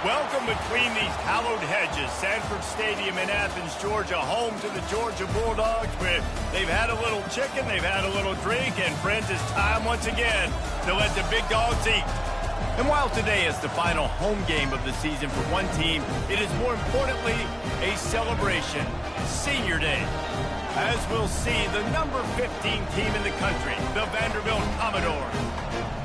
Welcome between these hallowed hedges. Sanford Stadium in Athens, Georgia, home to the Georgia Bulldogs. Where they've had a little chicken, they've had a little drink, and friends, it's time once again to let the big dogs eat. And while today is the final home game of the season for one team, it is more importantly a celebration, Senior Day. As we'll see, the number 15 team in the country, the Vanderbilt Commodores,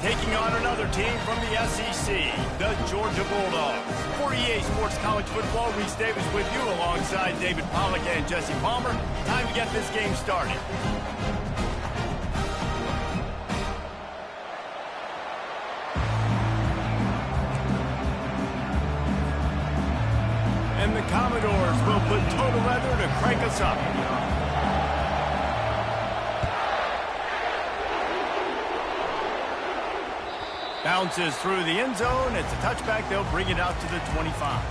taking on another team from the SEC, the Georgia Bulldogs. For EA Sports College Football, Reese Davis with you alongside David Pollack and Jesse Palmer. Time to get this game started. And the Commodores will put total leather to crank us up. Bounces through the end zone. It's a touchback. They'll bring it out to the 25.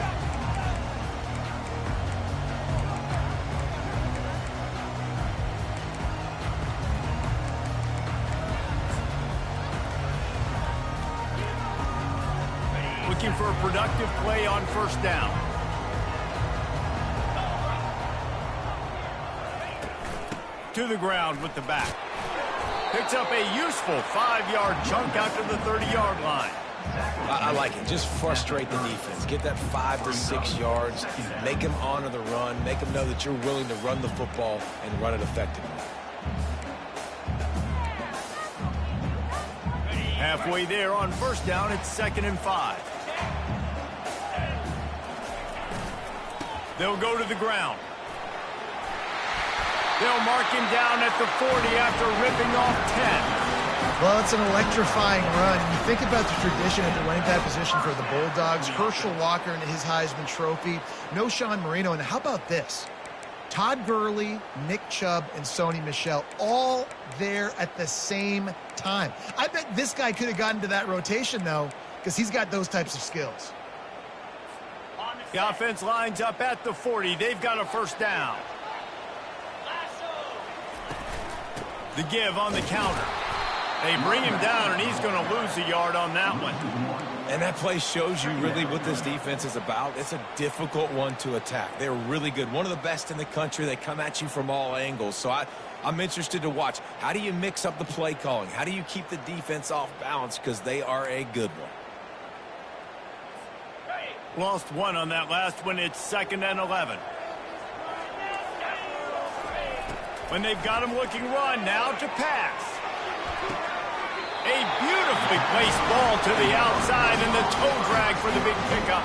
Looking for a productive play on first down. To the ground with the back. Picks up a useful 5-yard chunk out to the 30-yard line. I like it. Just frustrate the defense. Get that 5 to 6 yards. Make them honor the run. Make them know that you're willing to run the football and run it effectively. Halfway there on first down, it's 2nd and 5. They'll go to the ground. They'll mark him down at the 40 after ripping off 10. Well, it's an electrifying run. You think about the tradition at the running back position for the Bulldogs. Herschel Walker and his Heisman Trophy. No Sean Marino. And how about this? Todd Gurley, Nick Chubb, and Sony Michel all there at the same time. I bet this guy could have gotten to that rotation, though, because he's got those types of skills. The offense lines up at the 40. They've got a first down. The give on the counter. They bring him down, and he's going to lose a yard on that one. And that play shows you really what this defense is about. It's a difficult one to attack. They're really good. One of the best in the country. They come at you from all angles. So I'm interested to watch. How do you mix up the play calling? How do you keep the defense off balance? Because they are a good one. Lost one on that last one. It's 2nd and 11. When they've got him looking run, now to pass. A beautifully placed ball to the outside and the toe drag for the big pickup.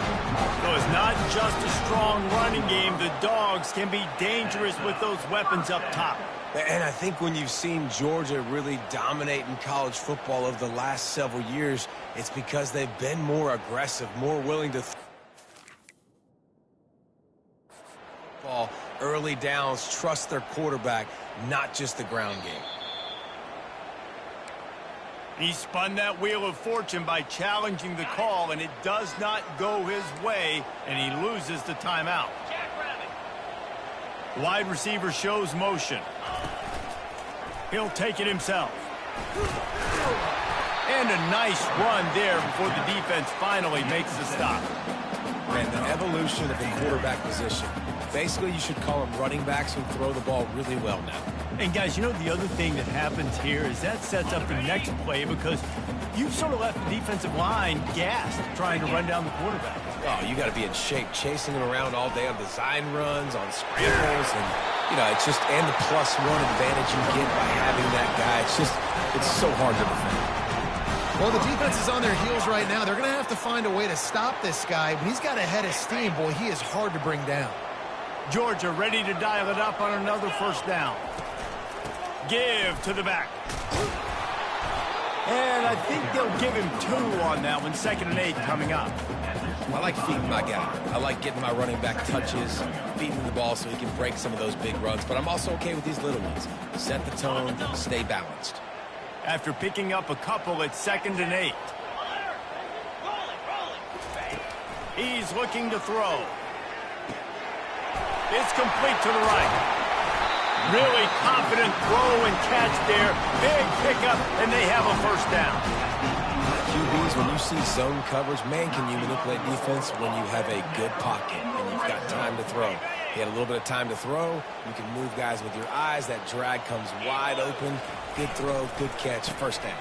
So it's not just a strong running game. The Dogs can be dangerous with those weapons up top. And I think when you've seen Georgia really dominate in college football over the last several years, it's because they've been more aggressive, more willing to ball early downs, trust their quarterback, not just the ground game. He spun that wheel of fortune by challenging the call, and it does not go his way, and he loses the timeout. Wide receiver shows motion. He'll take it himself. And a nice run there before the defense finally makes the stop. Man, the evolution of the quarterback position. Basically, you should call them running backs who throw the ball really well now. And guys, you know the other thing that happens here is that sets up the next play because you've sort of left the defensive line gassed trying to run down the quarterback. Oh, you got to be in shape, chasing him around all day on design runs, on scrambles, and it's just and the +1 advantage you get by having that guy. It's so hard to defend. Well, the defense is on their heels right now. They're going to have to find a way to stop this guy. When he's got a head of steam, boy, he is hard to bring down. Georgia ready to dial it up on another first down. Give to the back. And I think they'll give him 2 on that one. 2nd and 8 coming up. I like feeding my guy. I like getting my running back touches, feeding the ball so he can break some of those big runs. But I'm also okay with these little ones. Set the tone, stay balanced. After picking up a couple, it's 2nd and 8. He's looking to throw. It's complete to the right. Really confident throw and catch there. Big pickup, and they have a first down. QBs, when you see zone coverage, man, can you manipulate defense when you have a good pocket and you've got time to throw. He had a little bit of time to throw. You can move guys with your eyes. That drag comes wide open. Good throw, good catch, first down.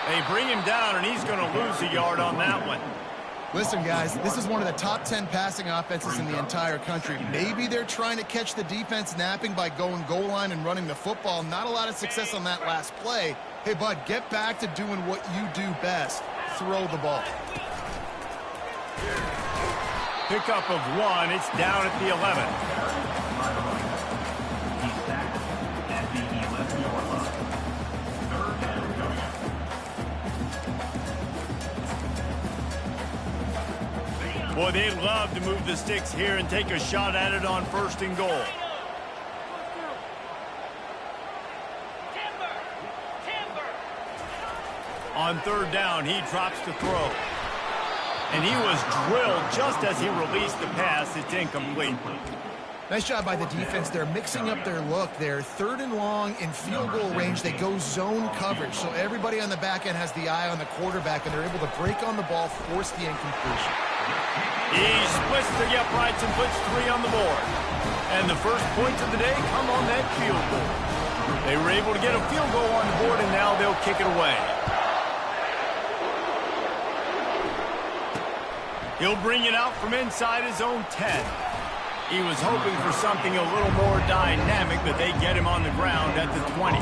They bring him down, and he's going to lose a yard on that one. Listen, guys, this is one of the top 10 passing offenses in the entire country. Maybe they're trying to catch the defense napping by going goal line and running the football. Not a lot of success on that last play. Hey, bud, get back to doing what you do best. Throw the ball. Pickup of 1. It's down at the 11. Boy, they'd love to move the sticks here and take a shot at it on 1st and goal. On 3rd down, he drops to throw. And he was drilled just as he released the pass. It's incomplete. Nice job by the defense. They're mixing up their look. They're 3rd and long in field goal range. They go zone coverage. So everybody on the back end has the eye on the quarterback, and they're able to break on the ball, force the incompletion. He splits the uprights and puts 3 on the board. And the first points of the day come on that field goal. They were able to get a field goal on the board, and now they'll kick it away. He'll bring it out from inside his own 10. He was hoping for something a little more dynamic, but they get him on the ground at the 20.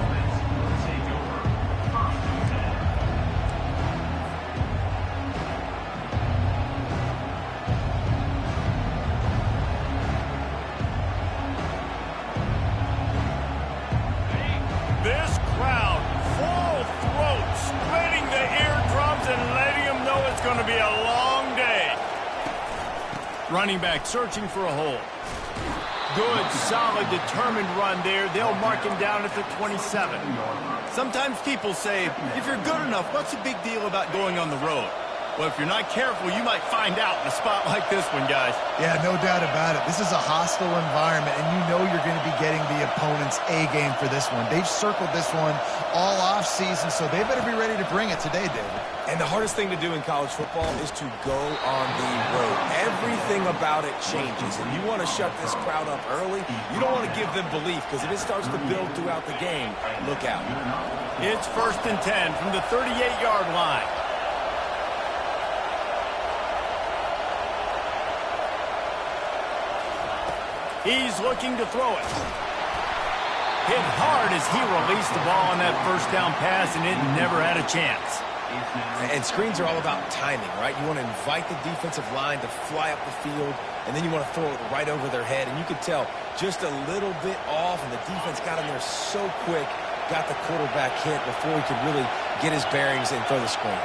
This crowd, full throat, splitting the eardrums and letting them know it's going to be a long day. Running back searching for a hole. Good, solid, determined run there. They'll mark him down at the 27. Sometimes people say, if you're good enough, what's the big deal about going on the road? Well, if you're not careful, you might find out in a spot like this one, guys. Yeah, no doubt about it. This is a hostile environment, and you know you're going to be getting the opponent's A game for this one. They've circled this one all off season, so they better be ready to bring it today, David. And the hardest thing to do in college football is to go on the road. Everything about it changes, and you want to shut this crowd up early. You don't want to give them belief, because if it starts to build throughout the game, look out. It's 1st and 10 from the 38-yard line. He's looking to throw it. Hit hard as he released the ball on that 1st down pass, and it never had a chance. And screens are all about timing, right? You want to invite the defensive line to fly up the field, and then you want to throw it right over their head. And you could tell just a little bit off, and the defense got in there so quick, got the quarterback hit before he could really get his bearings and throw the screen.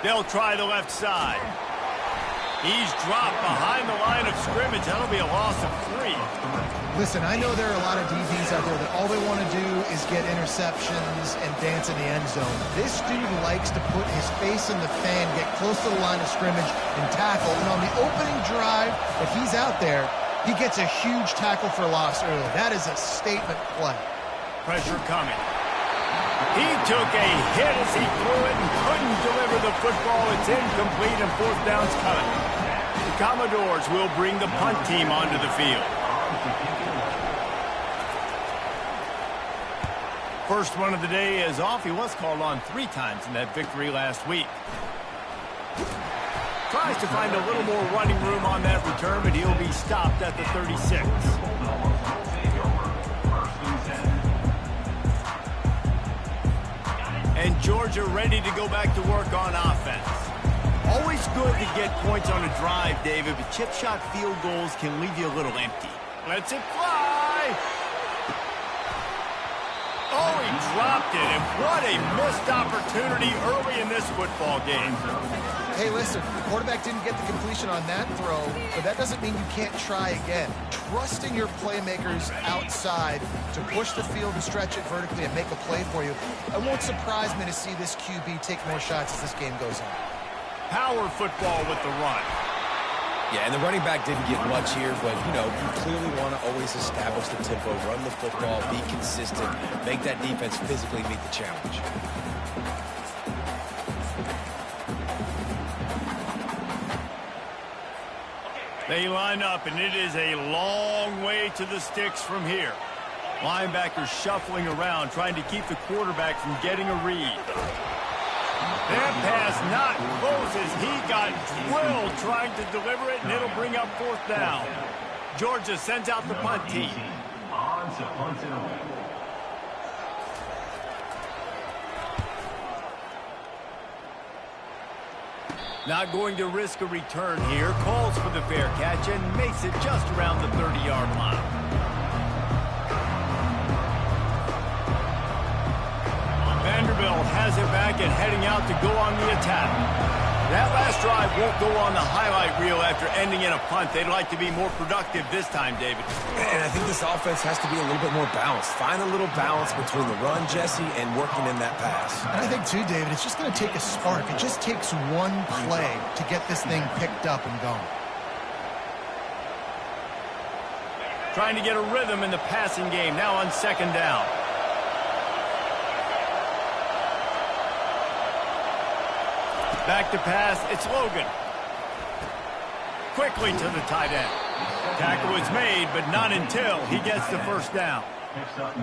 They'll try the left side. He's dropped behind the line of scrimmage. That'll be a loss of 3. Listen, I know there are a lot of DBs out there that all they want to do is get interceptions and dance in the end zone. This dude likes to put his face in the fan, get close to the line of scrimmage, and tackle. And on the opening drive that he's out there, he gets a huge tackle for loss early. That is a statement play. Pressure coming. He took a hit as he threw it and couldn't deliver the football. It's incomplete and 4th down's coming. The Commodores will bring the punt team onto the field. First run of the day is off. He was called on 3 times in that victory last week. Tries to find a little more running room on that return, but he'll be stopped at the 36. And Georgia ready to go back to work on offense. Always good to get points on a drive, David, but chip shot field goals can leave you a little empty. Lets it fly. Oh, he dropped it, and what a missed opportunity early in this football game. Hey, listen, the quarterback didn't get the completion on that throw, but that doesn't mean you can't try again. Trusting your playmakers outside to push the field and stretch it vertically and make a play for you. It won't surprise me to see this QB take more shots as this game goes on. Power football with the run. Yeah, and the running back didn't get much here, but, you know, you clearly want to always establish the tempo, run the football, be consistent, make that defense physically meet the challenge. They line up, and it is a long way to the sticks from here. Linebackers shuffling around, trying to keep the quarterback from getting a read. That pass not close as he got drilled trying to deliver it, and it'll bring up 4th down. Georgia sends out the punt team. Not going to risk a return here. Calls for the fair catch and makes it just around the 30-yard line. Vanderbilt has it back and heading out to go on the attack. That last drive won't go on the highlight reel after ending in a punt. They'd like to be more productive this time, David. And I think this offense has to be a little bit more balanced. Find a little balance between the run, Jesse, and working in that pass. And I think, too, David, it's just going to take a spark. It just takes one play to get this thing picked up and going. Trying to get a rhythm in the passing game now on 2nd down. Back to pass, it's Logan. Quickly to the tight end. Tackle is made, but not until he gets the 1st down.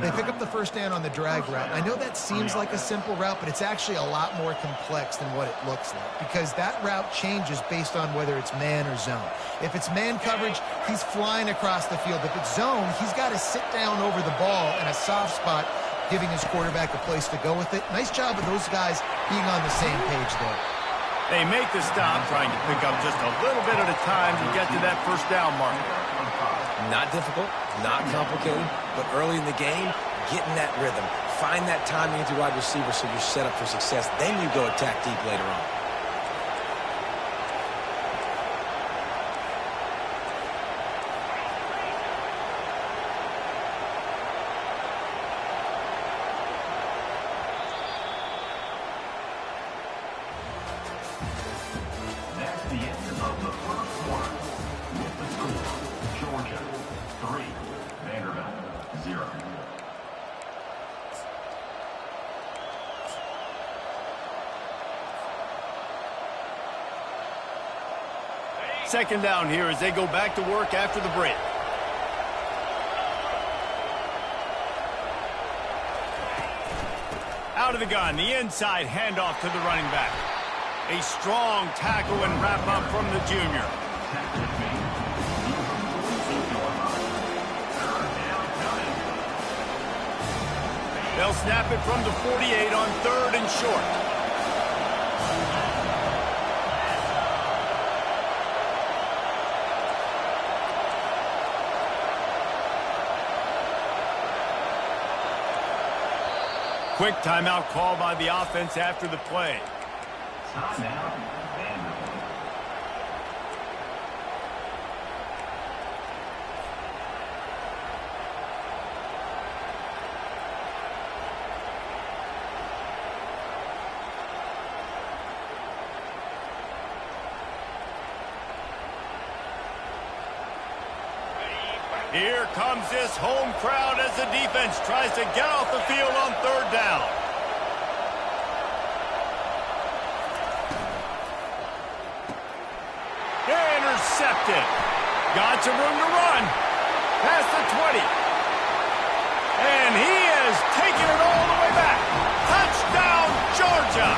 They pick up the 1st down on the drag route. I know that seems like a simple route, but it's actually a lot more complex than what it looks like because that route changes based on whether it's man or zone. If it's man coverage, he's flying across the field. If it's zone, he's got to sit down over the ball in a soft spot, giving his quarterback a place to go with it. Nice job of those guys being on the same page there. They make the stop, trying to pick up just a little bit at a time to get to that 1st down mark. Not difficult, not complicated, but early in the game, getting that rhythm. Find that timing with your wide receiver so you're set up for success. Then you go attack deep later on. Second down here as they go back to work after the break. Out of the gun, the inside handoff to the running back. A strong tackle and wrap up from the junior. They'll snap it from the 48 on 3rd and short. Quick timeout call by the offense after the play. Here comes this home crowd as the defense tries to get off the field on 3rd down. Intercepted. Got some room to run. Past the 20. And he is taking it all the way back. Touchdown, Georgia.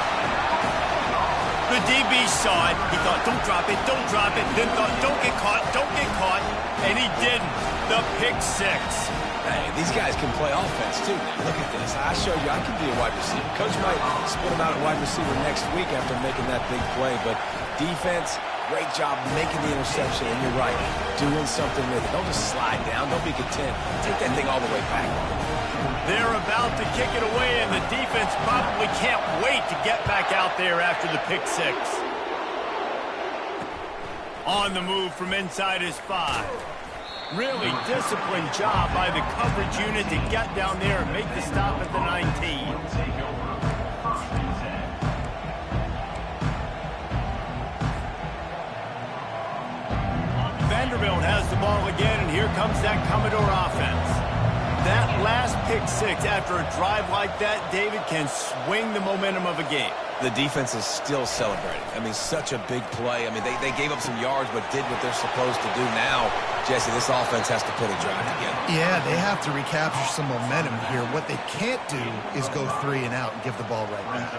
The DB saw it. He thought, don't drop it, don't drop it. Then thought, don't get caught, don't get caught. And he didn't. The pick 6. Hey, these guys can play offense, too. Look at this. I showed you I can be a wide receiver. Coach might split him out at wide receiver next week after making that big play. But defense, great job making the interception. And you're right, doing something with it. Don't just slide down. Don't be content. Take that thing all the way back. They're about to kick it away, and the defense probably can't wait to get back out there after the pick 6. On the move from inside his 5. Really disciplined job by the coverage unit to get down there and make the stop at the 19. Vanderbilt has the ball again, and here comes that Commodore offense. That last pick six after a drive like that, David, can swing the momentum of a game. The defense is still celebrating. I mean, such a big play. I mean, they gave up some yards but did what they're supposed to do. Now, Jesse, this offense has to put a drive together. Yeah, they have to recapture some momentum here. What they can't do is go 3 and out and give the ball right back.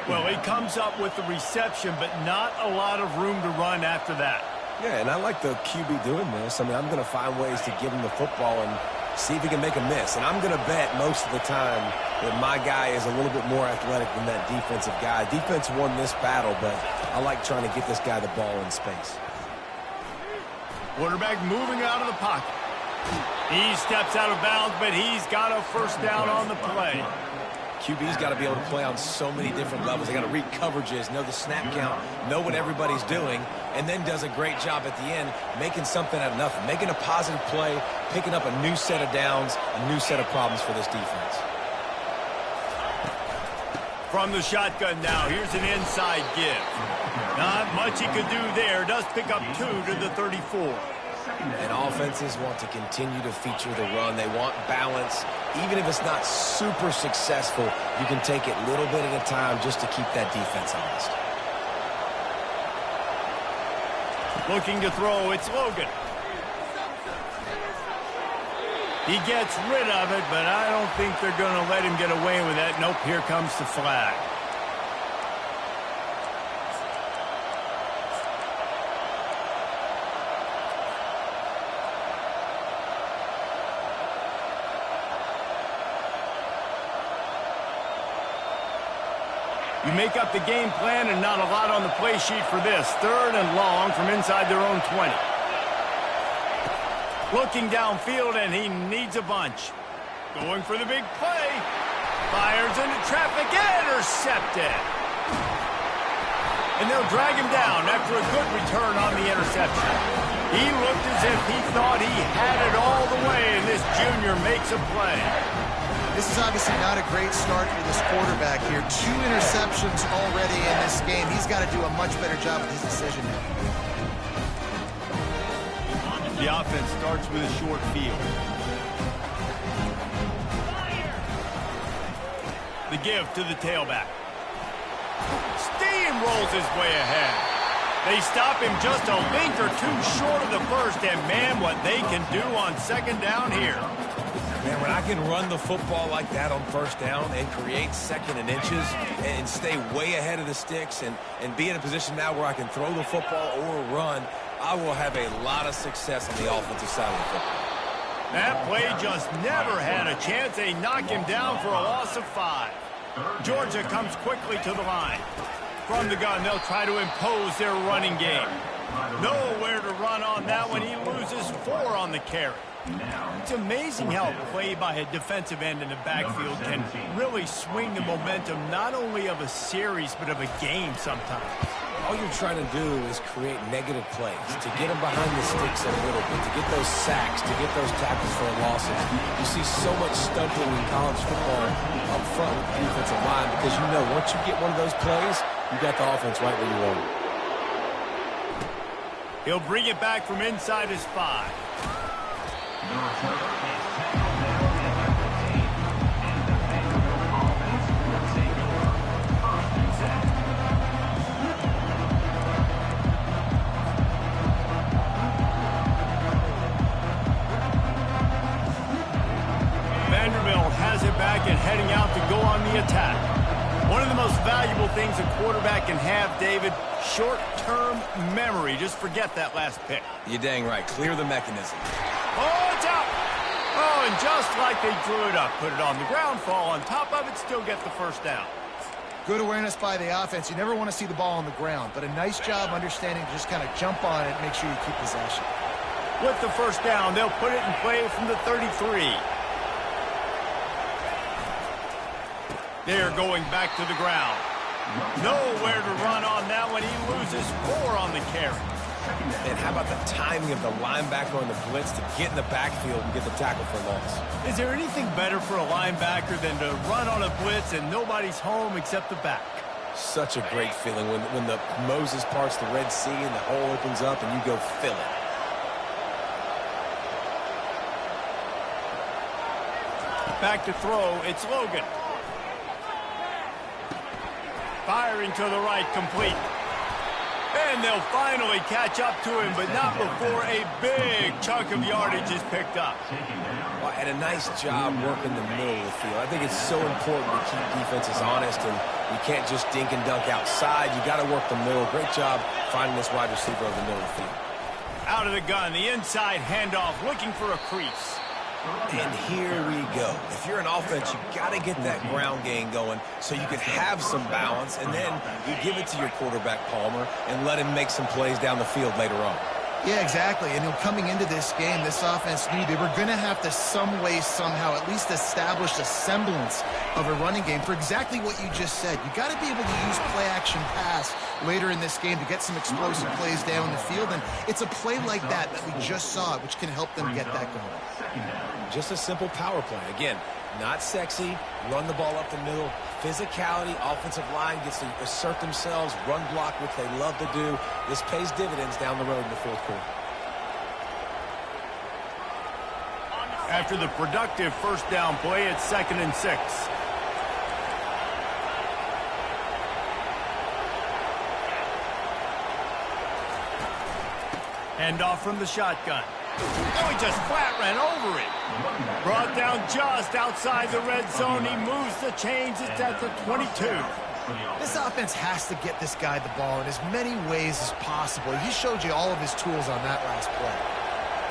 Well, he comes up with the reception, but not a lot of room to run after that. Yeah, and I like the QB doing this. I mean, I'm going to find ways to give him the football and see if he can make a miss. And I'm going to bet most of the time that my guy is a little bit more athletic than that defensive guy. Defense won this battle, but I like trying to get this guy the ball in space. Quarterback moving out of the pocket. He steps out of bounds, but he's got a first down on the play. QB's got to be able to play on so many different levels. They got to read coverages, know the snap count, know what everybody's doing, and then does a great job at the end making something out of nothing, making a positive play, picking up a new set of downs, a new set of problems for this defense. From the shotgun now, here's an inside give. Not much he could do there. Does pick up 2 to the 34. And offenses want to continue to feature the run. They want balance. Even if it's not super successful, you can take it little bit at a time just to keep that defense honest. Looking to throw, it's Logan. He gets rid of it, but I don't think they're going to let him get away with that. Nope, here comes the flag. You make up the game plan and not a lot on the play sheet for this. 3rd and long from inside their own 20. Looking downfield, and he needs a bunch. Going for the big play. Fires into traffic, intercepted. And they'll drag him down after a good return on the interception. He looked as if he thought he had it all the way, and this junior makes a play. This is obviously not a great start for this quarterback here. 2 interceptions already in this game. He's got to do a much better job with his decision making. The offense starts with a short field. The give to the tailback. Steamrolls his way ahead. They stop him just a length or 2 short of the first, and man, what they can do on 2nd down here. Man, when I can run the football like that on 1st down and create 2nd and inches and stay way ahead of the sticks and be in a position now where I can throw the football or run, I will have a lot of success on the offensive side of the football. That play just never had a chance. They knock him down for a loss of 5. Georgia comes quickly to the line. From the gun, they'll try to impose their running game. Nowhere to run on that one. He loses 4 on the carry. It's amazing how a play by a defensive end in the backfield can really swing the momentum not only of a series but of a game sometimes. All you're trying to do is create negative plays, to get them behind the sticks a little bit, to get those sacks, to get those tackles for losses. You see so much stunting in college football up front with the defensive line because you know once you get one of those plays, you got the offense right where you want it. He'll bring it back from inside his 5. Vanderbilt has it back and heading out to go on the attack. One of the most valuable things a quarterback can have, David, short-term memory. Just forget that last pick. You're dang right. Clear the mechanism. Oh, it's out. Oh, and just like they drew it up, put it on the ground, fall on top of it, still get the 1st down. Good awareness by the offense. You never want to see the ball on the ground, but a nice job understanding to just kind of jump on it and make sure you keep possession. With the 1st down, they'll put it in play from the 33. They're going back to the ground. Nowhere to run on that one. He loses 4 on the carry. And how about the timing of the linebacker on the blitz to get in the backfield and get the tackle for loss? Is there anything better for a linebacker than to run on a blitz and nobody's home except the back? Such a great feeling when the Moses parts the Red Sea and the hole opens up and you go fill it. Back to throw, it's Logan. Firing to the right, complete. And they'll finally catch up to him, but not before a big chunk of yardage is picked up. Well, and a nice job working the middle of the field. I think it's so important to keep defenses honest, and you can't just dink and dunk outside. You got to work the middle. Great job finding this wide receiver over the middle of the field. Out of the gun, the inside handoff, looking for a crease. And here we go. If you're an offense, you got to get that ground game going so you can have some balance, and then you give it to your quarterback, Palmer, and let him make some plays down the field later on. Yeah, exactly. And coming into this game, this offense knew they were going to have to some way, somehow, at least establish a semblance of a running game for exactly what you just said. You got to be able to use play-action pass later in this game to get some explosive plays down the field. And it's a play like that we just saw, which can help them get that going. Just a simple power play. Again, not sexy, run the ball up the middle, physicality, offensive line gets to assert themselves, run block, which they love to do. This pays dividends down the road in the fourth quarter. After the productive first down play, it's 2nd and 6. Handoff from the shotgun. Oh, he just flat ran over it. Brought down just outside the red zone. He moves the chains. It's at the 22. This offense has to get this guy the ball in as many ways as possible. He showed you all of his tools on that last play.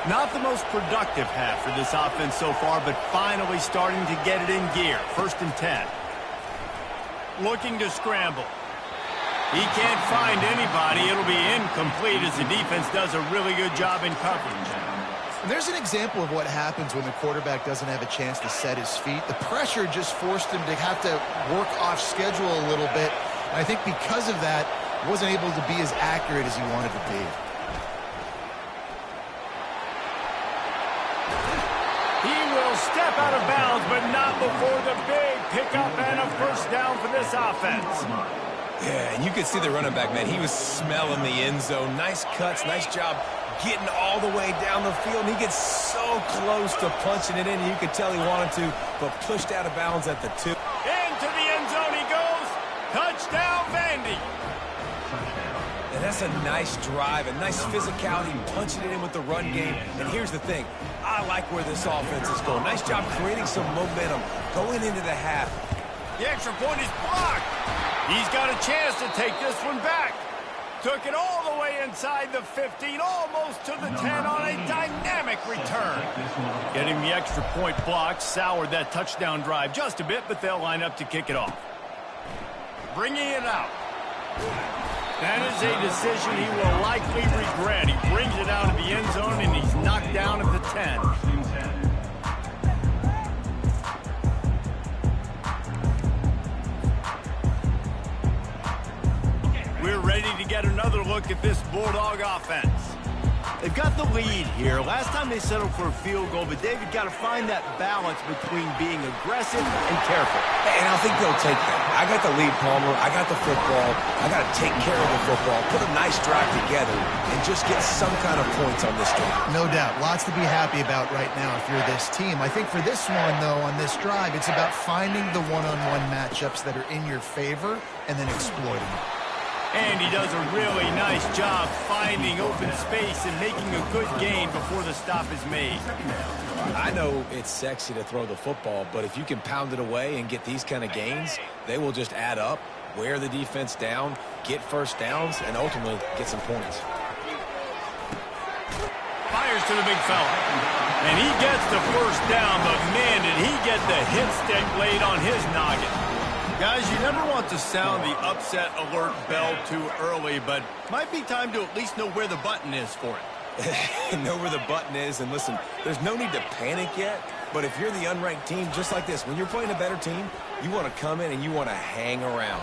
Not the most productive half for this offense so far, but finally starting to get it in gear. 1st and 10. Looking to scramble. He can't find anybody. It'll be incomplete as the defense does a really good job in coverage. And there's an example of what happens when the quarterback doesn't have a chance to set his feet. The pressure just forced him to have to work off schedule a little bit. And I think because of that, wasn't able to be as accurate as he wanted to be. He will step out of bounds, but not before the big pickup and a first down for this offense. Yeah, and you could see the running back, man. He was smelling the end zone. Nice cuts, nice job getting all the way down the field. And he gets so close to punching it in. You could tell he wanted to, but pushed out of bounds at the 2. Into the end zone he goes. Touchdown, Vandy. And that's a nice drive, a nice physicality, punching it in with the run game. And here's the thing. I like where this offense is going. Nice job creating some momentum going into the half. The extra point is blocked. He's got a chance to take this one back. Took it all the way inside the 15, almost to the 10 on a dynamic return. Getting the extra point blocked soured that touchdown drive just a bit, but they'll line up to kick it off. Bringing it out. That is a decision he will likely regret. He brings it out of the end zone, and he's knocked down at the 10. We're ready to get another look at this Bulldog offense. They've got the lead here. Last time they settled for a field goal, but David got to find that balance between being aggressive and careful. And I think they'll take that. I got the lead, Palmer. I got the football. I got to take care of the football, put a nice drive together, and just get some kind of points on this drive. No doubt. Lots to be happy about right now if you're this team. I think for this one, though, on this drive, it's about finding the one-on-one matchups that are in your favor and then exploiting it. And he does a really nice job finding open space and making a good gain before the stop is made. I know it's sexy to throw the football, but if you can pound it away and get these kind of gains, they will just add up, wear the defense down, get first downs, and ultimately get some points. Fires to the big fella. And he gets the first down, but man, did he get the hit stick laid on his noggin. Guys, you never want to sound the upset alert bell too early, but might be time to at least know where the button is for it. Know where the button is, and listen, there's no need to panic yet, but if you're the unranked team, just like this, when you're playing a better team, you want to come in and you want to hang around,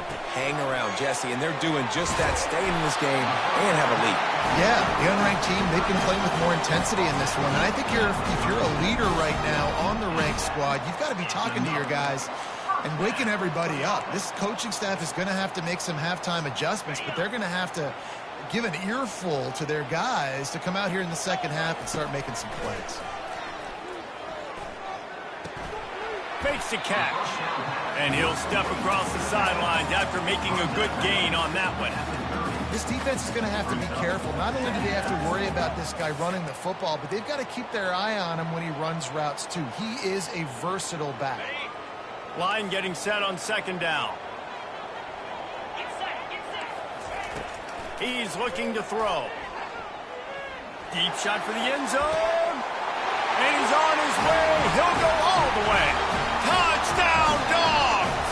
Jesse, and they're doing just that, staying in this game and have a lead. Yeah, the unranked team, they've been playing with more intensity in this one, and I think if you're a leader right now on the ranked squad, you've got to be talking to your guys and waking everybody up. This coaching staff is going to have to make some halftime adjustments, but they're going to have to give an earful to their guys to come out here in the second half and start making some plays. fakes the catch. And he'll step across the sidelines after making a good gain on that one. This defense is going to have to be careful. Not only do they have to worry about this guy running the football, but they've got to keep their eye on him when he runs routes too. He is a versatile back. Line getting set on second down. He's looking to throw. Deep shot for the end zone. And he's on his way. He'll go all the way. Touchdown, Dogs!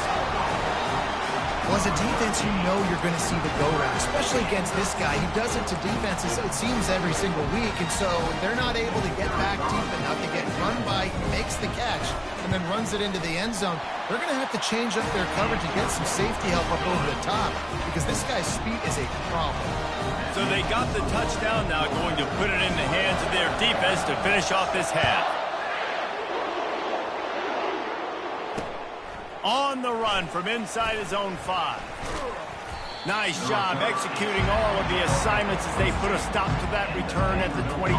Well, as a defense, you know you're going to see the go route, especially against this guy. He does it to defenses, it seems, every single week, and so they're not able to get back deep enough to get run by. He makes the catch and then runs it into the end zone. They're going to have to change up their coverage to get some safety help up over the top because this guy's speed is a problem. So they got the touchdown now, going to put it in the hands of their defense to finish off this half. On the run from inside his own 5. Nice job executing all of the assignments as they put a stop to that return at the 22.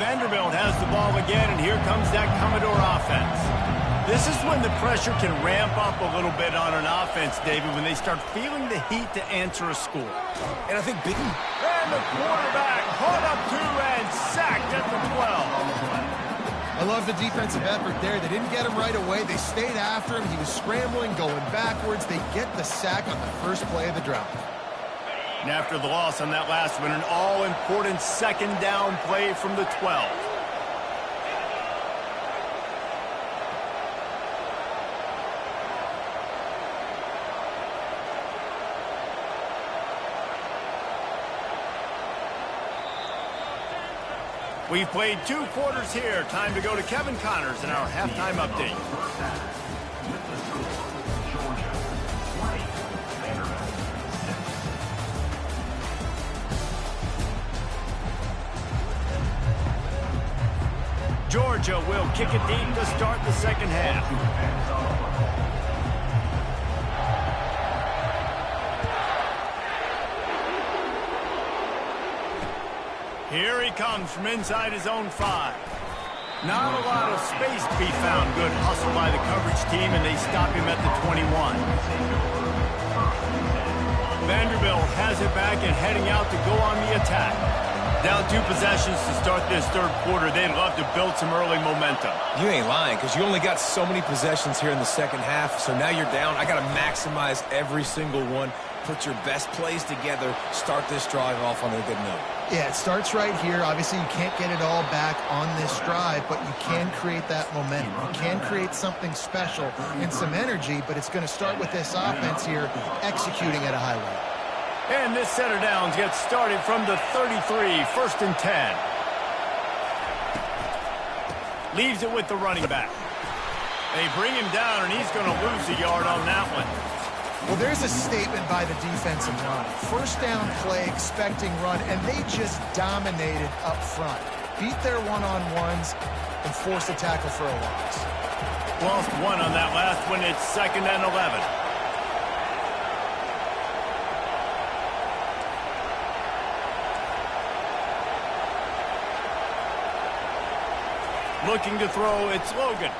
Vanderbilt has the ball again, and here comes that Commodore offense. This is when the pressure can ramp up a little bit on an offense, David, when they start feeling the heat to answer a score. And I think big... And the quarterback caught up to and sacked at the 12. I love the defensive effort there. They didn't get him right away. They stayed after him. He was scrambling, going backwards. They get the sack on the first play of the drive. And after the loss on that last one, an all-important second down play from the 12. We've played 2 quarters here. Time to go to Kevin Connors in our halftime update. Georgia will kick it deep to start the second half. Here he comes from inside his own 5. Not a lot of space to be found. Good hustle by the coverage team, and they stop him at the 21. Vanderbilt has it back and heading out to go on the attack. Down 2 possessions to start this third quarter. They'd love to build some early momentum. You ain't lying, because you only got so many possessions here in the second half, so now you're down. I got to maximize every single one. Put your best plays together. Start this drive off on a good note. Yeah, it starts right here. Obviously, you can't get it all back on this drive, but you can create that momentum. You can create something special and some energy, but it's going to start with this offense here executing at a high level. And this set of downs gets started from the 33, 1st and 10. Leaves it with the running back. They bring him down, and he's going to lose a yard on that one. Well, there's a statement by the defensive line. First down play, expecting run, and they just dominated up front. Beat their one-on-ones and forced a tackle for a loss. Lost 1 on that last one. It's 2nd and 11. Looking to throw, it's Logan.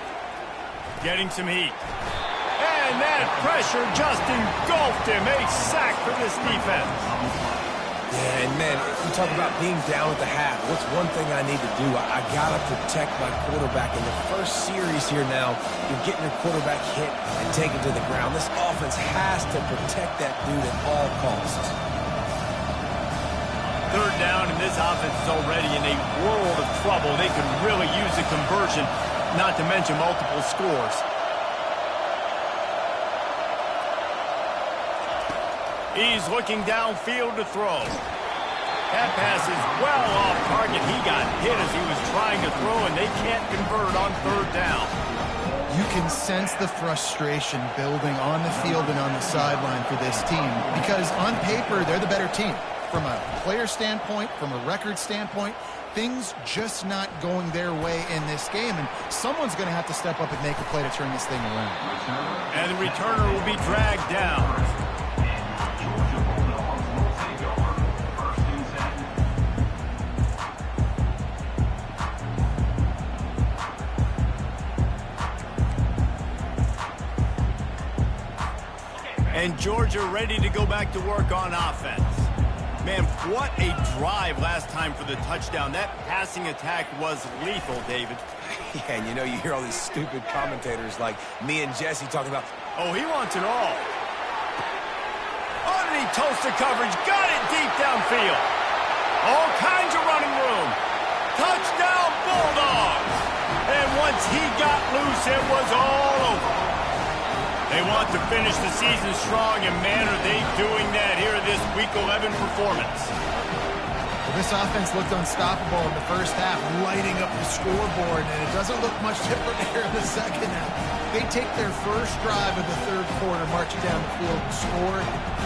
Getting some heat. And that pressure just engulfed him. A sack for this defense. Yeah, and man, you talk about being down at the half. What's one thing I need to do? I got to protect my quarterback. In the first series here now, you're getting your quarterback hit and taken to the ground. This offense has to protect that dude at all costs. Third down, and this offense is already in a world of trouble. They could really use a conversion, not to mention multiple scores. He's looking downfield to throw. That pass is well off target. He got hit as he was trying to throw, and they can't convert on third down. You can sense the frustration building on the field and on the sideline for this team because on paper, they're the better team. From a player standpoint, from a record standpoint, things just not going their way in this game, and someone's going to have to step up and make a play to turn this thing around. And the returner will be dragged down. And Georgia ready to go back to work on offense. Man, what a drive last time for the touchdown. That passing attack was lethal, David. Yeah, and you know, you hear all these stupid commentators like me and Jesse talking about, oh, he wants it all. Underneath Tulsa coverage, got it deep downfield. All kinds of running room. Touchdown, Bulldogs. And once he got loose, it was all over. They want to finish the season strong, and man, are they doing that here in this Week 11 performance. Well, this offense looked unstoppable in the first half, lighting up the scoreboard, and it doesn't look much different here in the second half. They take their first drive of the third quarter, marching down the field and score.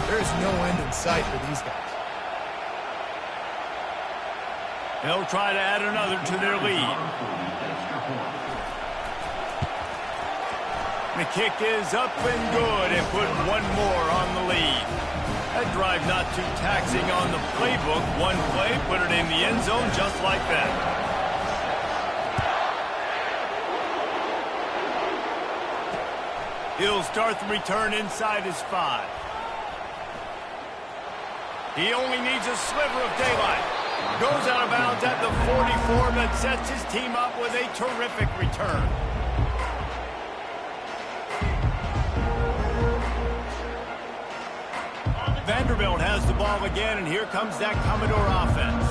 There is no end in sight for these guys. They'll try to add another to their lead. The kick is up and good and put one more on the lead. That drive not too taxing on the playbook. One play, put it in the end zone just like that. He'll start the return inside his 5. He only needs a sliver of daylight. Goes out of bounds at the 44, but sets his team up with a terrific return. Vanderbilt has the ball again, and here comes that Commodore offense.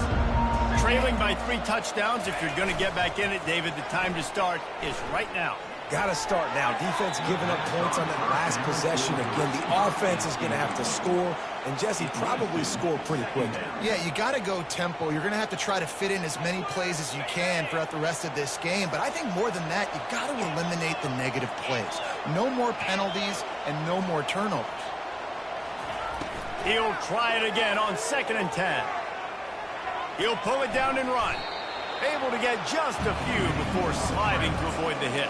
Trailing by 3 touchdowns. If you're going to get back in it, David, the time to start is right now. got to start now. Defense giving up points on that last possession. Again, the offense is going to have to score, and Jesse probably score pretty quickly. Yeah, you got to go tempo. You're going to have to try to fit in as many plays as you can throughout the rest of this game. But I think more than that, you got to eliminate the negative plays. No more penalties and no more turnovers. He'll try it again on 2nd and 10. He'll pull it down and run. Able to get just a few before sliding to avoid the hit.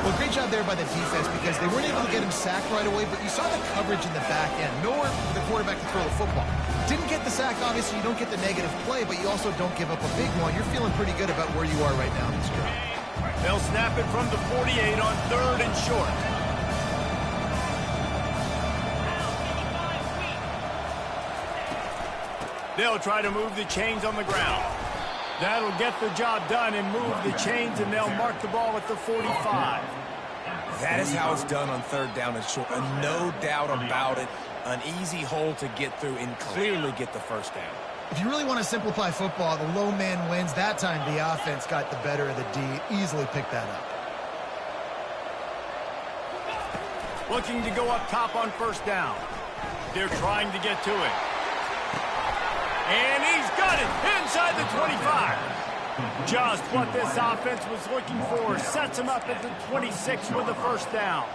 Well, great job there by the defense because they weren't able to get him sacked right away, but you saw the coverage in the back end. Nowhere for the quarterback to throw the football. Didn't get the sack, obviously. You don't get the negative play, but you also don't give up a big one. You're feeling pretty good about where you are right now in this drive. They'll snap it from the 48 on 3rd and short. They'll try to move the chains on the ground. That'll get the job done and move the chains, and they'll mark the ball at the 45. That is how it's done on 3rd down and short. And no doubt about it, an easy hole to get through and clearly get the first down. If you really want to simplify football, the low man wins. That time the offense got the better of the D. Easily picked that up. Looking to go up top on 1st down. They're trying to get to it. And he's got it inside the 25. Just what this offense was looking for. Sets him up at the 26 with the 1st down.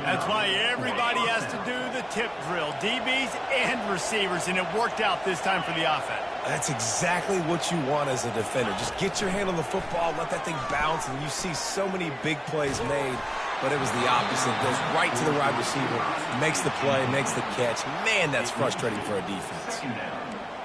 That's why everybody has to do the tip drill. DBs and receivers, and it worked out this time for the offense. That's exactly what you want as a defender. Just get your hand on the football, let that thing bounce, and you see so many big plays made. But it was the opposite. Goes right to the wide receiver, makes the play, makes the catch. Man, that's frustrating for a defense.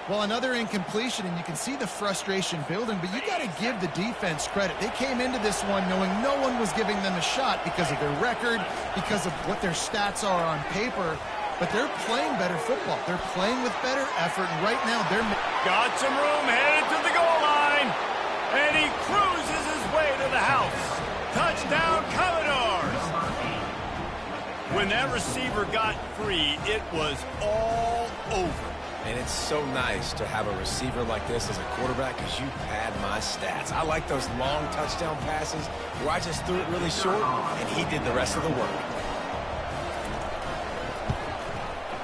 Well, another incompletion, and you can see the frustration building, but you got to give the defense credit. They came into this one knowing no one was giving them a shot because of their record, because of what their stats are on paper, but they're playing better football. They're playing with better effort, and right now they're... Got some room, headed to the goal line, and he cruises his way to the house. Touchdown, Commodores! When that receiver got free, it was all over. And it's so nice to have a receiver like this as a quarterback because you pad my stats. I like those long touchdown passes where I just threw it really short and he did the rest of the work.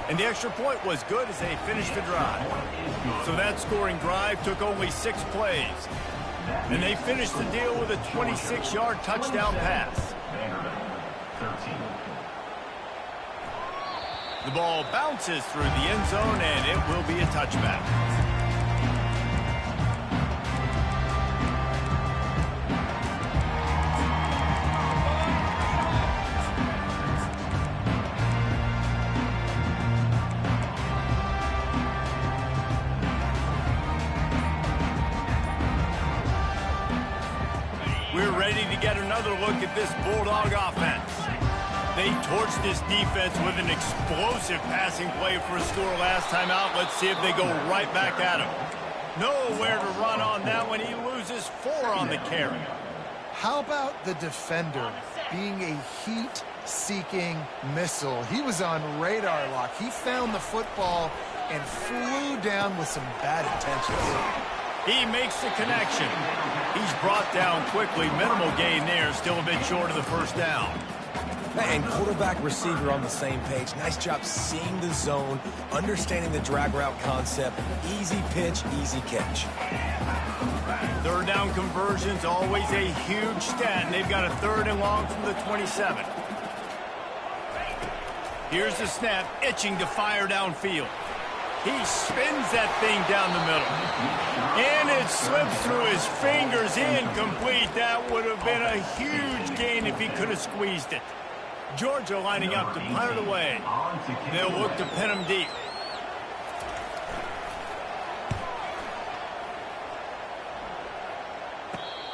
And the extra point was good as they finished the drive. So that scoring drive took only 6 plays. And they finished the deal with a 26-yard touchdown pass. The ball bounces through the end zone, and it will be a touchback. We're ready to get another look at this Bulldog offense. They torched this defense with an explosive passing play for a score last time out. Let's see if they go right back at him. Nowhere to run on that one. He loses 4 on the carry. How about the defender being a heat-seeking missile? He was on radar lock. He found the football and flew down with some bad intentions. He makes the connection. He's brought down quickly. Minimal gain there. Still a bit short of the first down. And quarterback, receiver on the same page. Nice job seeing the zone, understanding the drag route concept. Easy pitch, easy catch. Third down conversions, always a huge stat, and they've got a 3rd and long from the 27. Here's the snap, itching to fire downfield. He spins that thing down the middle. And it slips through his fingers, incomplete. That would have been a huge gain if he could have squeezed it. Georgia lining up to punt it away. They'll look to pin him deep.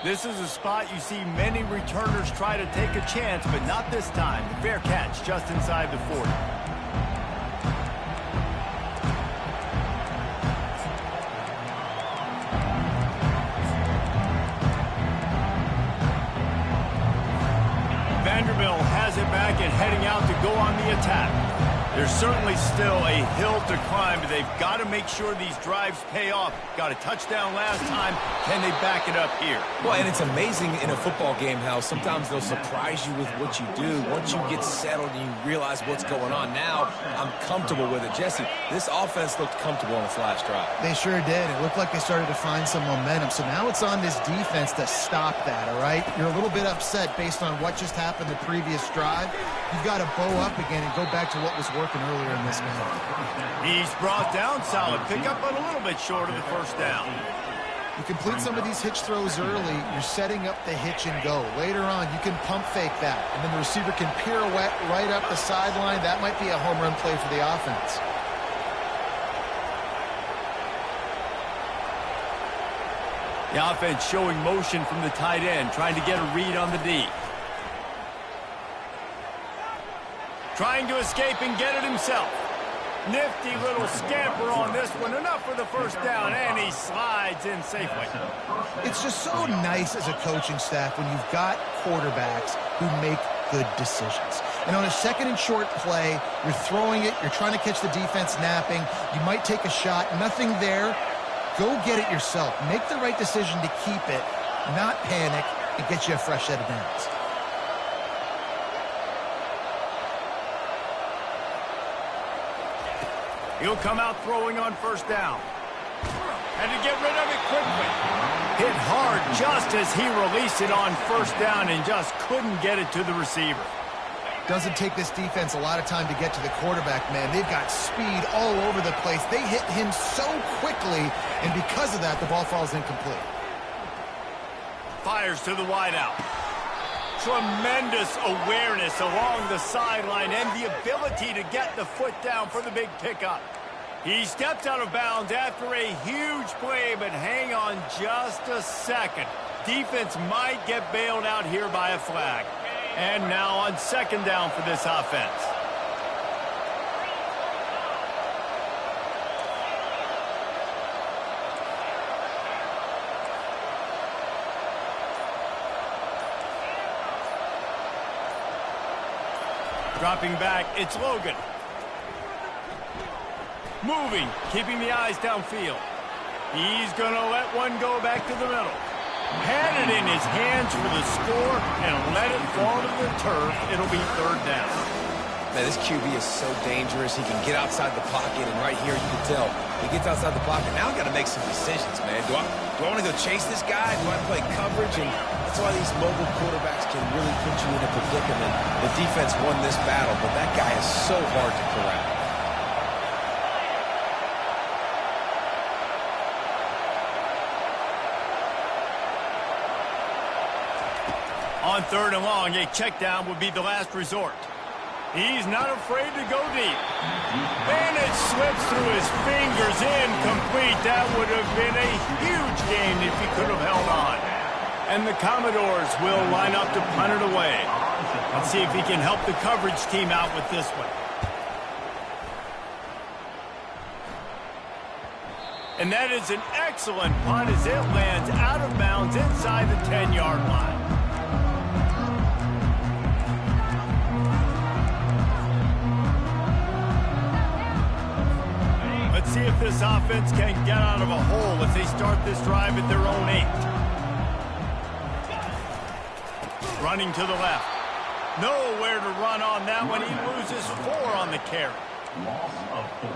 This is a spot you see many returners try to take a chance, but not this time. The fair catch just inside the 40. Vanderbilt has it back and heading out to go on the attack. There's certainly still a hill to climb, but they've got to make sure these drives pay off. Got a touchdown last time. Can they back it up here? Well, and it's amazing in a football game how sometimes they'll surprise you with what you do. Once you get settled and you realize what's going on, now I'm comfortable with it. Jesse, this offense looked comfortable on its last drive. They sure did. It looked like they started to find some momentum. So now it's on this defense to stop that, all right? You're a little bit upset based on what just happened the previous drive. You've got to bow up again and go back to what was working earlier in this game. He's brought down solid. Pick up a little bit short of the first down. You complete some of these hitch throws early, you're setting up the hitch and go. Later on, you can pump fake that, and then the receiver can pirouette right up the sideline. That might be a home run play for the offense. The offense showing motion from the tight end, trying to get a read on the D. Trying to escape and get it himself. Nifty little scamper on this one. Enough for the first down, and he slides in safely. It's just so nice as a coaching staff when you've got quarterbacks who make good decisions. And on a 2nd and short play, you're throwing it, you're trying to catch the defense napping, you might take a shot, nothing there. Go get it yourself. Make the right decision to keep it, not panic, and get you a fresh set of downs. He'll come out throwing on first down. And to get rid of it quickly. Hit hard just as he released it on first down and just couldn't get it to the receiver. Doesn't take this defense a lot of time to get to the quarterback, man. They've got speed all over the place. They hit him so quickly, and because of that, the ball falls incomplete. Fires to the wideout. Tremendous awareness along the sideline and the ability to get the foot down for the big pickup. He stepped out of bounds after a huge play, but hang on just a second. Defense might get bailed out here by a flag. And now on 2nd down for this offense. Dropping back, it's Logan. Moving, keeping the eyes downfield. He's going to let one go back to the middle. Had it in his hands for the score and let it fall to the turf. It'll be 3rd down. Man, this QB is so dangerous. He can get outside the pocket, and right here you can tell he gets outside the pocket. Now I got to make some decisions, man. Do I want to go chase this guy? Do I play coverage? And that's why these mobile quarterbacks can really put you in a predicament. The defense won this battle, but that guy is so hard to corral. On 3rd and long, a check down would be the last resort. He's not afraid to go deep. And it slips through his fingers, incomplete. That would have been a huge gain if he could have held on. And the Commodores will line up to punt it away. Let's see if he can help the coverage team out with this one. And that is an excellent punt as it lands out of bounds inside the 10-yard line. Let's see if this offense can get out of a hole as they start this drive at their own 8. Running to the left. Nowhere to run on that one. He loses 4 on the carry. Loss of 4.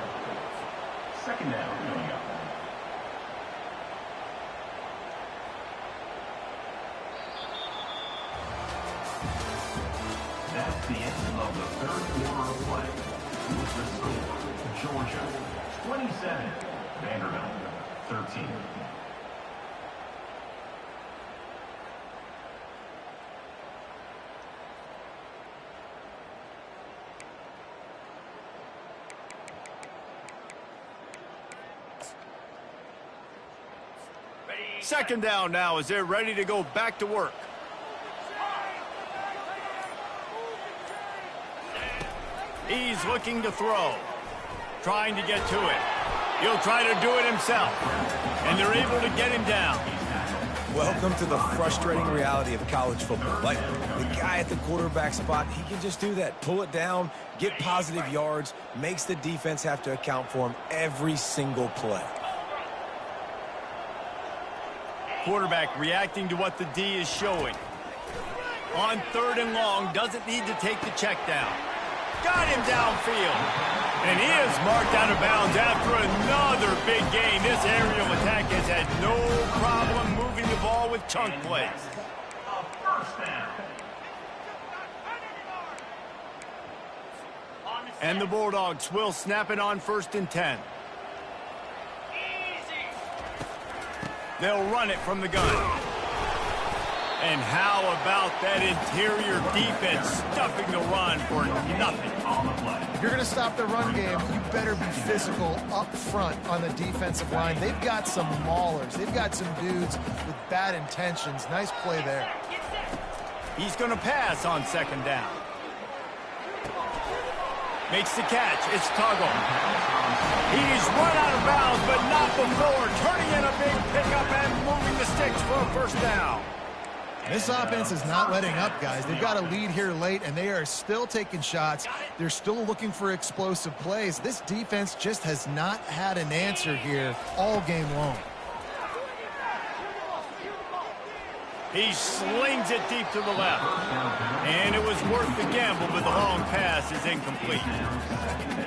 Second down coming up. That's the end of the third quarter of play. With the score, Georgia 27, Vanderbilt 13. Second down now as they're ready to go back to work. He's looking to throw. Trying to get to it. He'll try to do it himself. And they're able to get him down. Welcome to the frustrating reality of college football. Like, the guy at the quarterback spot, he can just do that. Pull it down, get positive yards, makes the defense have to account for him every single play. Quarterback reacting to what the D is showing. On 3rd and long, doesn't need to take the check down. Got him downfield. And he is marked out of bounds after another big gain. This aerial attack has had no problem moving the ball with chunk plays. And the Bulldogs will snap it on 1st and 10. They'll run it from the gun. And how about that interior defense stuffing the run for nothing? If you're going to stop the run game, you better be physical up front on the defensive line. They've got some maulers. They've got some dudes with bad intentions. Nice play there. He's going to pass on 2nd down. Makes the catch. It's Tuggle. He's run out of bounds, but not before. Turning in a big pickup and moving the sticks for a 1st down. This offense is not letting up, guys. They've got a lead here late, and they are still taking shots. They're still looking for explosive plays. This defense just has not had an answer here all game long. He slings it deep to the left. And it was worth the gamble, but the long pass is incomplete.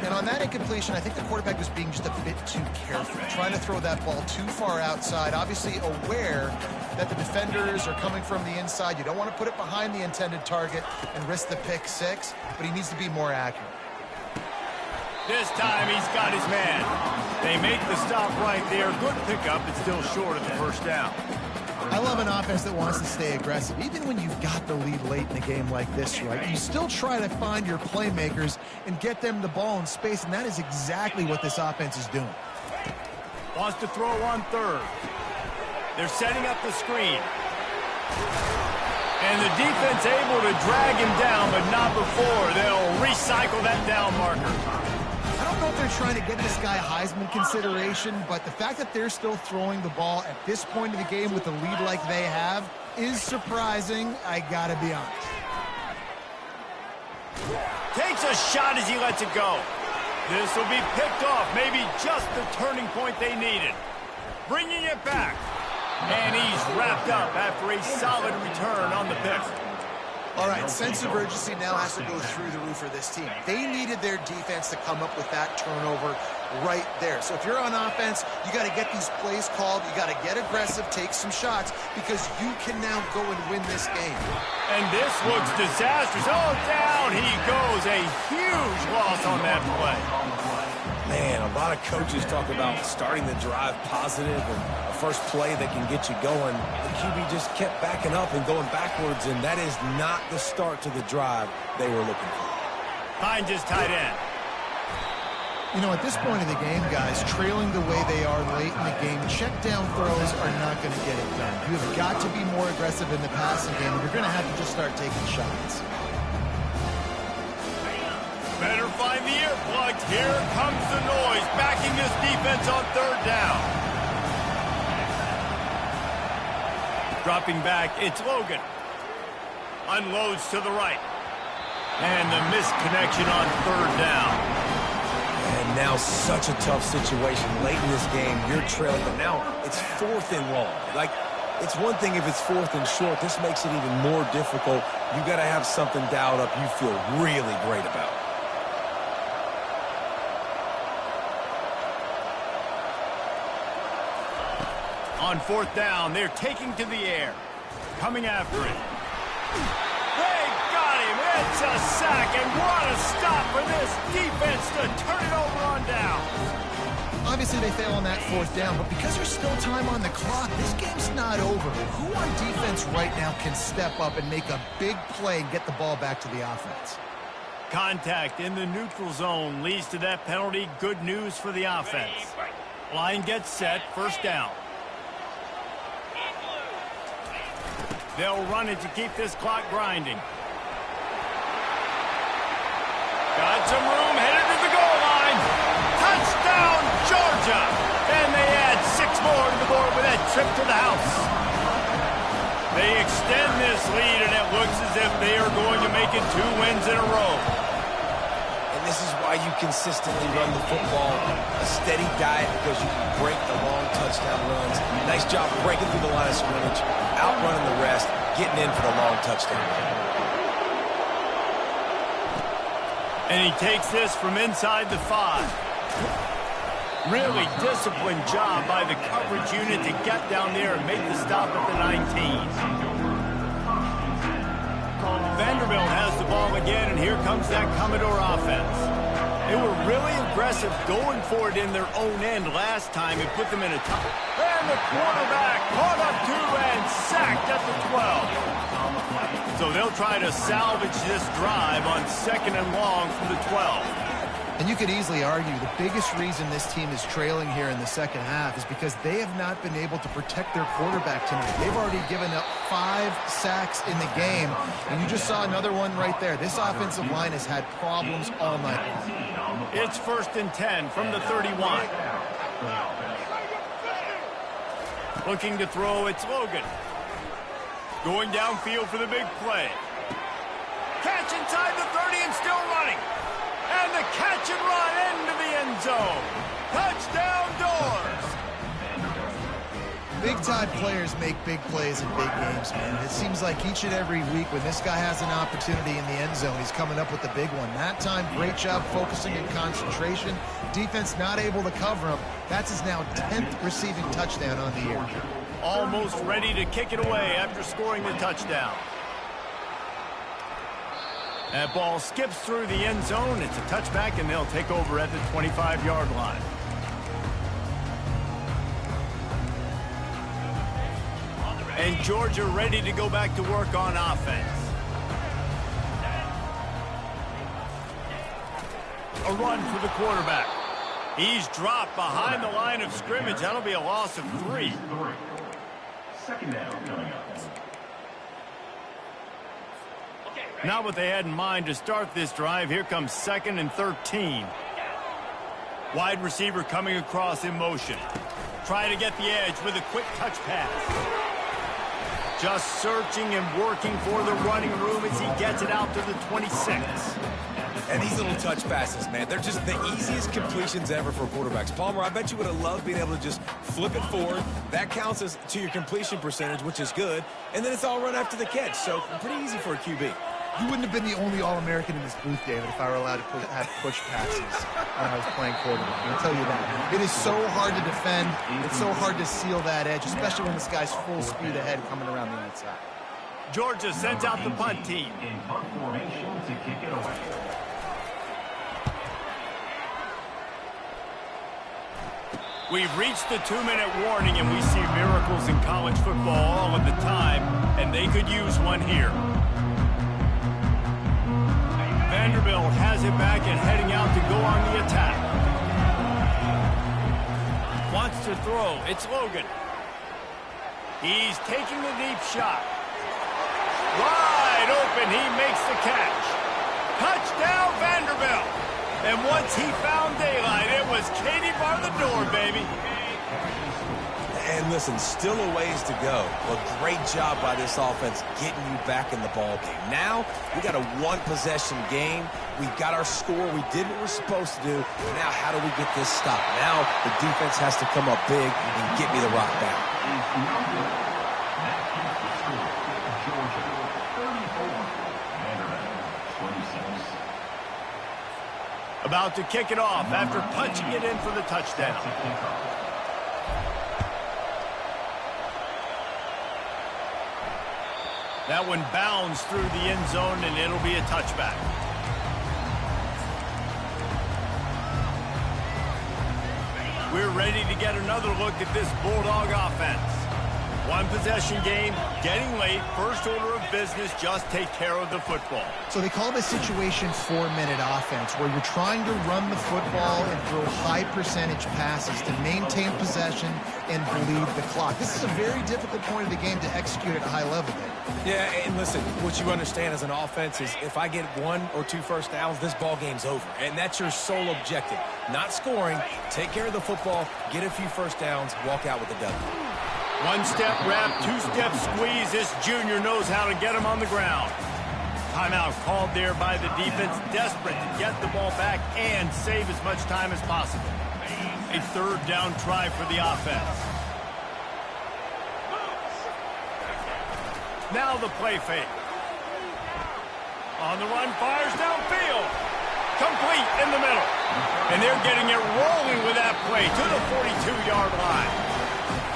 And on that incompletion, I think the quarterback was being just a bit too careful, trying to throw that ball too far outside, obviously aware that the defenders are coming from the inside. You don't want to put it behind the intended target and risk the pick 6, but he needs to be more accurate. This time he's got his man. They make the stop right there. Good pickup, but still short of the 1st down. I love an offense that wants to stay aggressive. Even when you've got the lead late in a game like this, right, you still try to find your playmakers and get them the ball in space, and that is exactly what this offense is doing. Wants to throw on 3rd. They're setting up the screen. And the defense able to drag him down, but not before. They'll recycle that down marker. I don't know if they're trying to get this guy Heisman consideration, but the fact that they're still throwing the ball at this point of the game with the lead like they have is surprising, I gotta be honest. Takes a shot as he lets it go. This will be picked off, maybe just the turning point they needed. Bringing it back. And he's wrapped up after a solid return on the pick. All right, sense of urgency now has to go through the roof for this team. They needed their defense to come up with that turnover right there. So if you're on offense, you got to get these plays called. You got to get aggressive, take some shots, because you can now go and win this game. And this looks disastrous. Oh, down he goes. A huge loss on that play. Man, a lot of coaches talk about starting the drive positive and a first play that can get you going. The QB just kept backing up and going backwards, and that is not the start to the drive they were looking for. Finds his tight end. You know, at this point of the game, guys, trailing the way they are late in the game, check down throws are not going to get it done. You have got to be more aggressive in the passing game, and you're going to have to just start taking shots. plugged. Here comes the noise, backing this defense on third down. Dropping back, it's Logan. Unloads to the right. And the missed connection on third down. And now such a tough situation. Late in this game, you're trailing, but now it's 4th and long. Like, it's one thing if it's 4th and short. This makes it even more difficult. You got to have something dialed up you feel really great about. On 4th down, they're taking to the air. Coming after it. They got him. It's a sack, and what a stop for this defense to turn it over on down. Obviously, they fail on that 4th down, but because there's still time on the clock, this game's not over. Who on defense right now can step up and make a big play and get the ball back to the offense? Contact in the neutral zone leads to that penalty. Good news for the offense. Line gets set, 1st down. They'll run it to keep this clock grinding. Got some room, headed to the goal line. Touchdown, Georgia! And they add 6 more to the board with that trip to the house. They extend this lead, and it looks as if they are going to make it 2 wins in a row. And this is why you consistently run the football. A steady diet because you can break the long touchdown runs. Nice job breaking through the line of scrimmage, outrunning the rest, getting in for the long touchdown. And he takes this from inside the 5. Really disciplined job by the coverage unit to get down there and make the stop at the 19. Vanderbilt has the ball again, and here comes that Commodore offense. They were really aggressive going for it in their own end last time. It put them in a tough... And the quarterback caught up to and sacked at the 12. So they'll try to salvage this drive on 2nd and long from the 12. And you could easily argue the biggest reason this team is trailing here in the second half is because they have not been able to protect their quarterback tonight. They've already given up 5 sacks in the game, and you just saw another one right there. This offensive line has had problems all night. It's 1st and 10 from the 31. Looking to throw, it's Logan. Going downfield for the big play. Catch inside the 30 and still running. And the catch and run into the end zone. Touchdown, Doors. Big-time players make big plays in big games, man. It seems like each and every week when this guy has an opportunity in the end zone, he's coming up with the big one. That time, great job focusing and concentration. Defense not able to cover him. That's his now 10th receiving touchdown on the year. Almost ready to kick it away after scoring the touchdown. That ball skips through the end zone. It's a touchback, and they'll take over at the 25-yard line. And Georgia ready to go back to work on offense. A run for the quarterback. He's dropped behind the line of scrimmage. That'll be a loss of 3. 2nd down coming up. Not what they had in mind to start this drive. Here comes 2nd and 13. Wide receiver coming across in motion. Trying to get the edge with a quick touch pass. Just searching and working for the running room as he gets it out to the 26. And these little touch passes, man, they're just the easiest completions ever for quarterbacks. Palmer, I bet you would have loved being able to just flip it forward. That counts as to your completion percentage, which is good. And then it's all run after the catch. So pretty easy for a QB. You wouldn't have been the only All-American in this booth, David, if I were allowed to have push passes when I was playing quarterback. I'll tell you that. It is so hard to defend. It's so hard to seal that edge, especially when this guy's full speed ahead coming around the outside. Georgia sends out the punt team. In punt formation to kick it away. We've reached the 2-minute warning, and we see miracles in college football all of the time, and they could use one here. Vanderbilt has it back and heading out to go on the attack. Wants to throw. It's Logan. He's taking the deep shot. Wide open. He makes the catch. Touchdown, Vanderbilt. And once he found daylight, it was Katie bar the door, baby. And listen, still a ways to go. But great job by this offense getting you back in the ball game. Now, we got a one-possession game. We got our score. We did what we're supposed to do. Now, how do we get this stopped? Now, the defense has to come up big and get me the rock back. Georgia 34, Vanderbilt 26. About to kick it off after punching it in for the touchdown. That one bounds through the end zone, and it'll be a touchback. We're ready to get another look at this Bulldog offense. One possession game, getting late, first order of business, just take care of the football. So they call this situation 4-minute offense, where you're trying to run the football and throw high percentage passes to maintain possession and bleed the clock. This is a very difficult point of the game to execute at a high level, Dave. Yeah, and listen, what you understand as an offense is if I get 1 or 2 first downs, this ball game's over. And that's your sole objective. Not scoring, take care of the football, get a few first downs, walk out with a W. One-step wrap, two-step squeeze. This junior knows how to get him on the ground. Timeout called there by the defense, desperate to get the ball back and save as much time as possible. A third down try for the offense. Now the play fake. On the run, fires downfield. Complete in the middle. And they're getting it rolling with that play to the 42-yard line.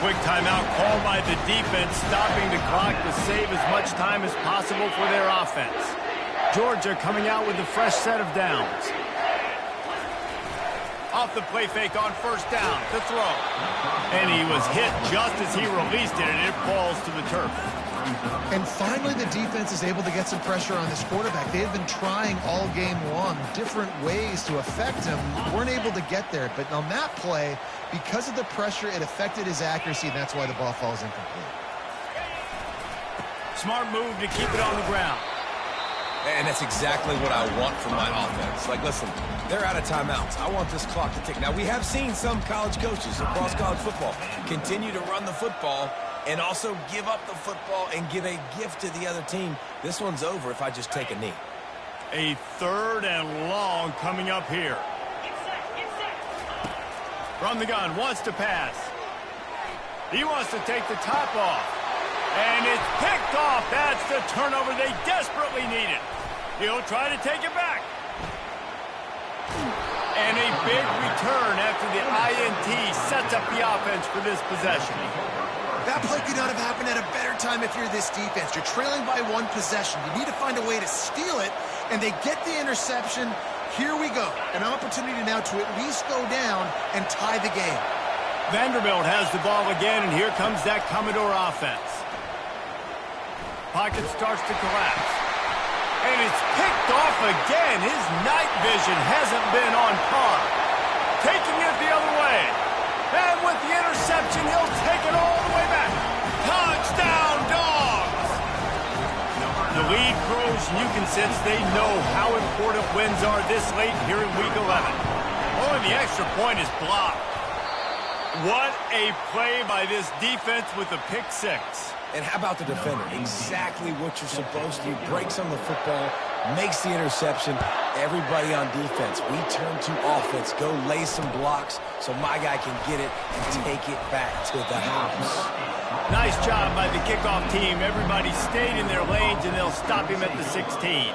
Quick timeout called by the defense, stopping the clock to save as much time as possible for their offense. Georgia coming out with a fresh set of downs. Off the play fake on first down to throw. And he was hit just as he released it, and it falls to the turf. And finally, the defense is able to get some pressure on this quarterback. They've been trying all game long different ways to affect him. Weren't able to get there. But on that play, because of the pressure, it affected his accuracy, and that's why the ball falls incomplete. Smart move to keep it on the ground. And that's exactly what I want from my offense. Like, listen, they're out of timeouts. I want this clock to tick. Now, we have seen some college coaches across college football continue to run the football and also give up the football and give a gift to the other team. This one's over if I just take a knee. A third and long coming up here. From the gun, wants to pass. He wants to take the top off. And it's picked off. That's the turnover they desperately needed. He'll try to take it back. And a big return after the INT sets up the offense for this possession. That play could not have happened at a better time if you're this defense. You're trailing by 1 possession. You need to find a way to steal it, and they get the interception. Here we go. An opportunity now to at least go down and tie the game. Vanderbilt has the ball again, and here comes that Commodore offense. Pocket starts to collapse. And it's picked off again. His night vision hasn't been on par. Taking it the other way. And with the interception, he'll take it all the way back. Touchdown, Dogs! The lead grows, and you can sense they know how important wins are this late here in Week 11. Oh, and the extra point is blocked. What a play by this defense with the pick six. And how about the defender? Exactly what you're supposed to do. Breaks on the football, makes the interception. Everybody on defense, we turn to offense. Go lay some blocks so my guy can get it and take it back to the house. Nice job by the kickoff team. Everybody stayed in their lanes, and they'll stop him at the 16.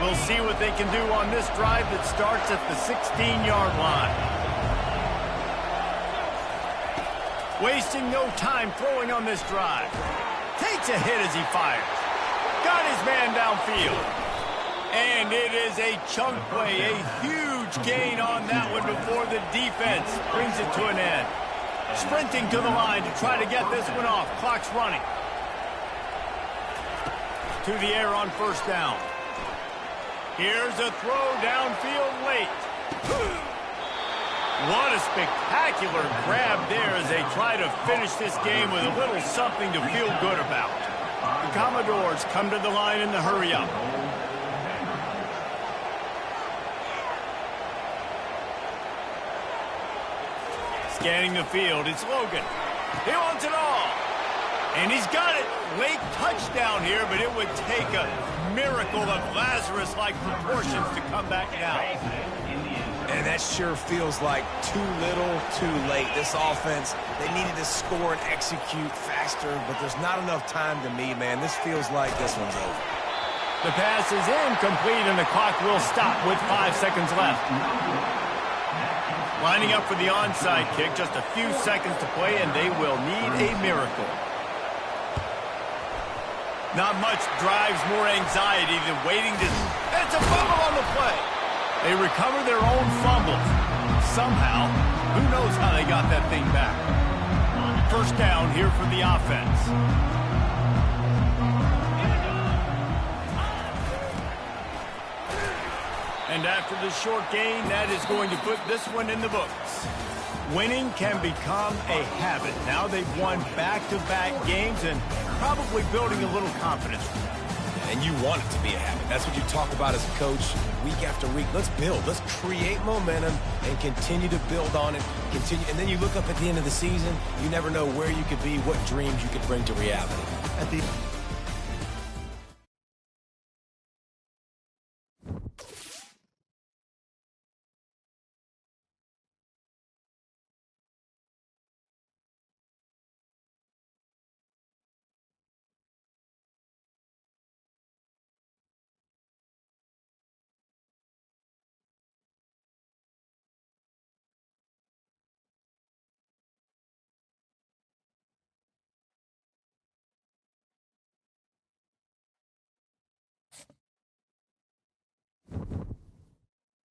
We'll see what they can do on this drive that starts at the 16-yard line. Wasting no time throwing on this drive. Takes a hit as he fires. Got his man downfield. And it is a chunk play, a huge gain on that one before the defense brings it to an end. Sprinting to the line to try to get this one off. Clock's running. To the air on first down. Here's a throw downfield late. What a spectacular grab there as they try to finish this game with a little something to feel good about. The Commodores come to the line in the hurry-up. Scanning the field, it's Logan. He wants it all. And he's got it. Late touchdown here, but it would take a miracle of Lazarus-like proportions to come back now. And that sure feels like too little, too late. This offense, they needed to score and execute faster, but there's not enough time to me, man. This feels like this one's over. The pass is incomplete, and the clock will stop with 5 seconds left. Lining up for the onside kick, just a few seconds to play, and they will need a miracle. Not much drives more anxiety than waiting to... It's a fumble on the play. They recover their own fumbles. Somehow, who knows how they got that thing back. First down here for the offense. And after the short gain, that is going to put this one in the books. Winning can become a habit. Now they've won back-to-back games and probably building a little confidence. And you want it to be a habit. That's what you talk about as a coach week after week. Let's build. Let's create momentum and continue to build on it. And then you look up at the end of the season, you never know where you could be, what dreams you could bring to reality. At the